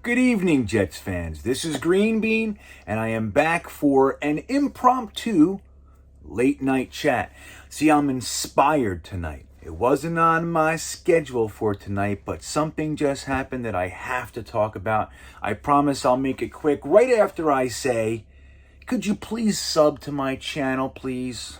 Good evening, Jets fans. This is Green Bean, and I am back for an impromptu late night chat. See, I'm inspired tonight. It wasn't on my schedule for tonight, but something just happened that I have to talk about. I promise I'll make it quick right after I say, could you please sub to my channel, please?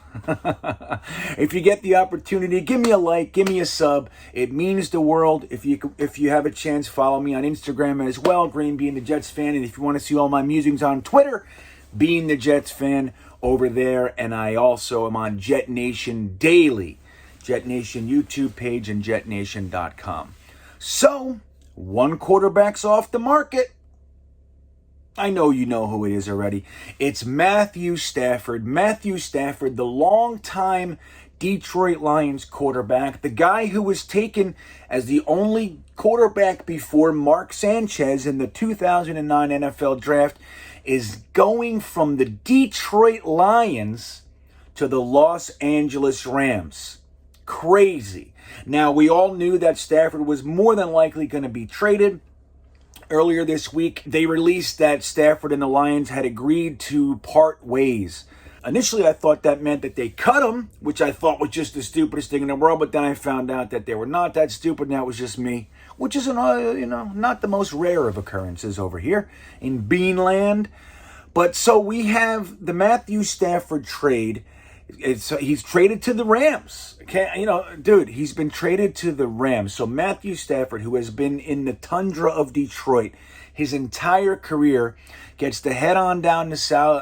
If you get the opportunity, give me a like, give me a sub. It means the world. If you have a chance, follow me on Instagram as well, Green Bean the Jets fan. And if you want to see all my musings on Twitter, Being the Jets fan over there. And I also am on Jetnation daily, Jetnation YouTube page and Jetnation.com. So, one quarterback's off the market. I know you know who it is already. It's Matthew Stafford. Matthew Stafford, the longtime Detroit Lions quarterback, the guy who was taken as the only quarterback before Mark Sanchez in the 2009 NFL draft, is going from the Detroit Lions to the Los Angeles Rams. Crazy. Now, we all knew that Stafford was more than likely going to be traded. Earlier this week, they released that Stafford and the Lions had agreed to part ways. Initially, I thought that meant that they cut him, which I thought was just the stupidest thing in the world. But then I found out that they were not that stupid, and that was just me, which is not the most rare of occurrences over here in Beanland. But so we have the Matthew Stafford trade. He's traded to the Rams. Dude, he's been traded to the Rams. So Matthew Stafford, who has been in the tundra of Detroit his entire career, gets to head on down to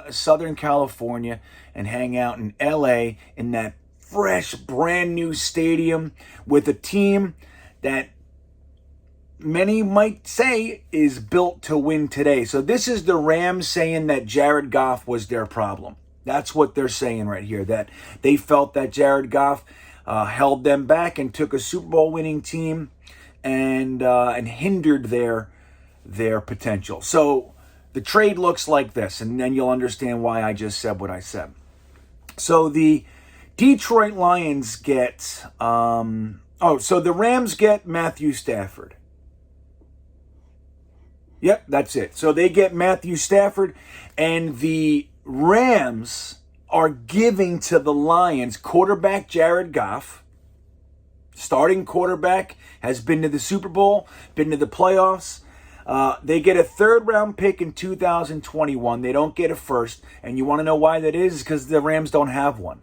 Southern California and hang out in LA in that fresh, brand new stadium with a team that many might say is built to win today. So this is the Rams saying that Jarod Goff was their problem. That's what they're saying right here, that they felt that Jarod Goff held them back and took a Super Bowl winning team and hindered their potential. So the trade looks like this, and then you'll understand why I just said what I said. So the Detroit Lions get, so the Rams get Matthew Stafford. Yep, that's it. So they get Matthew Stafford, and the Rams are giving to the Lions quarterback Jarod Goff. Starting quarterback, has been to the Super Bowl, been to the playoffs. They get a third-round pick in 2021. They don't get a first. And you want to know why that is? Because the Rams don't have one.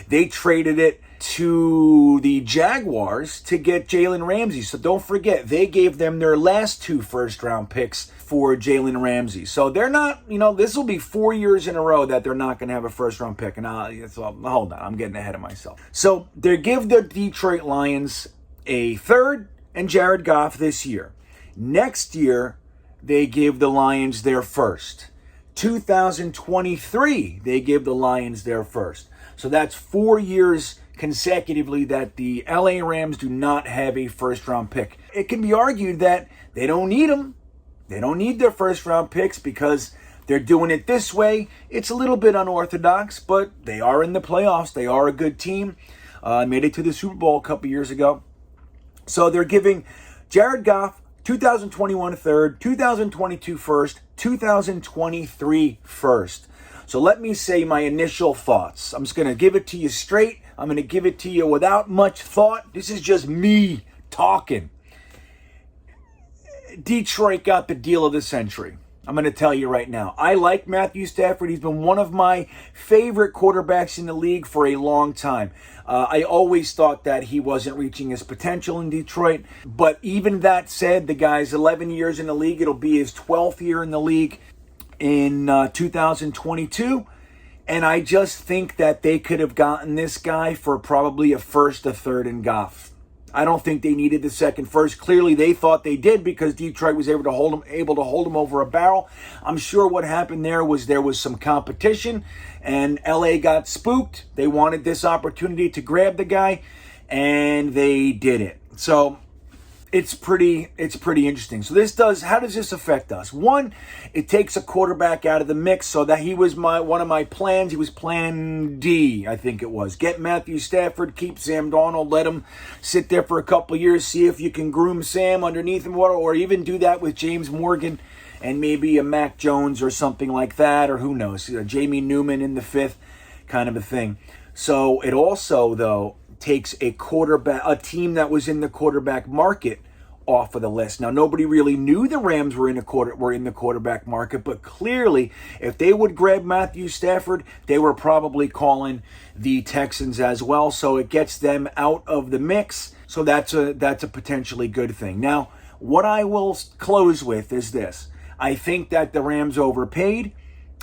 They traded it to the Jaguars to get Jalen Ramsey. So don't forget, they gave them their last two first-round picks for Jalen Ramsey. So they're not, this will be 4 years in a row that they're not going to have a first-round pick. And hold on, I'm getting ahead of myself. So they give the Detroit Lions a third and Jarod Goff this year. Next year, they give the Lions their first. 2023, they give the Lions their first. So that's 4 years consecutively that the LA Rams do not have a first-round pick. It can be argued that they don't need them. They don't need their first-round picks because they're doing it this way. It's a little bit unorthodox, but they are in the playoffs. They are a good team. Made it to the Super Bowl a couple years ago. So they're giving Jarod Goff 2021 third, 2022 first, 2023 first. So let me say my initial thoughts. I'm just going to give it to you straight. I'm going to give it to you without much thought. This is just me talking. Detroit got the deal of the century. I'm going to tell you right now. I like Matthew Stafford. He's been one of my favorite quarterbacks in the league for a long time. I always thought that he wasn't reaching his potential in Detroit. But even that said, the guy's 11 years in the league. It'll be his 12th year in the league in 2022. And I just think that they could have gotten this guy for probably a first, a third, and Goff. I don't think they needed the second first. Clearly, they thought they did because Detroit was able to hold him over a barrel. I'm sure what happened there was some competition, and LA got spooked. They wanted this opportunity to grab the guy, and they did it. So it's pretty interesting. So how does this affect us? One, it takes a quarterback out of the mix, so that he was one of my plans. He was plan D, I think it was. Get Matthew Stafford, keep Sam Darnold, let him sit there for a couple of years, see if you can groom Sam underneath him, or even do that with James Morgan and maybe a Mac Jones or something like that, or who knows, Jamie Newman in the fifth, kind of a thing. So it also, though, takes a team that was in the quarterback market off of the list. Now, nobody really knew the Rams were in the quarterback market, but clearly, if they would grab Matthew Stafford, they were probably calling the Texans as well. So it gets them out of the mix. So that's a potentially good thing. Now, what I will close with is this. I think that the Rams overpaid.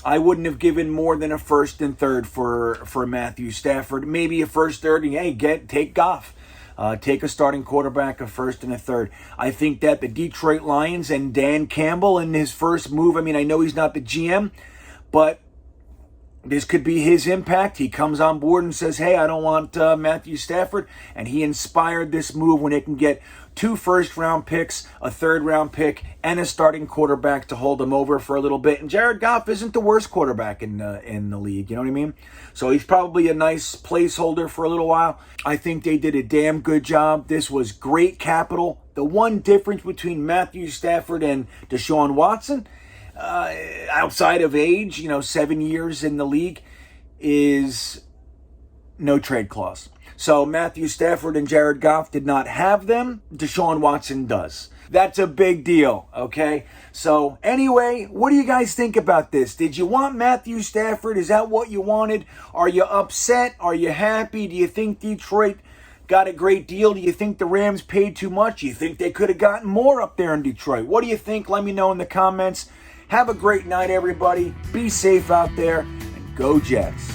I wouldn't have given more than a first and third for Matthew Stafford. Maybe a first, third, and hey, take Goff. Take a starting quarterback, a first and a third. I think that the Detroit Lions and Dan Campbell in his first move, I mean, I know he's not the GM, but this could be his impact. He comes on board and says, hey, I don't want Matthew Stafford. And he inspired this move when it can get 2 first-round picks, a third-round pick, and a starting quarterback to hold him over for a little bit. And Jarod Goff isn't the worst quarterback in the league, you know what I mean? So he's probably a nice placeholder for a little while. I think they did a damn good job. This was great capital. The one difference between Matthew Stafford and Deshaun Watson, outside of age, 7 years in the league, is no trade clause. So Matthew Stafford and Jarod Goff did not have them. Deshaun Watson does. That's a big deal, okay? So anyway, what do you guys think about this? Did you want Matthew Stafford? Is that what you wanted? Are you upset? Are you happy? Do you think Detroit got a great deal? Do you think the Rams paid too much? Do you think they could have gotten more up there in Detroit? What do you think? Let me know in the comments. Have a great night, everybody. Be safe out there, and go Jets.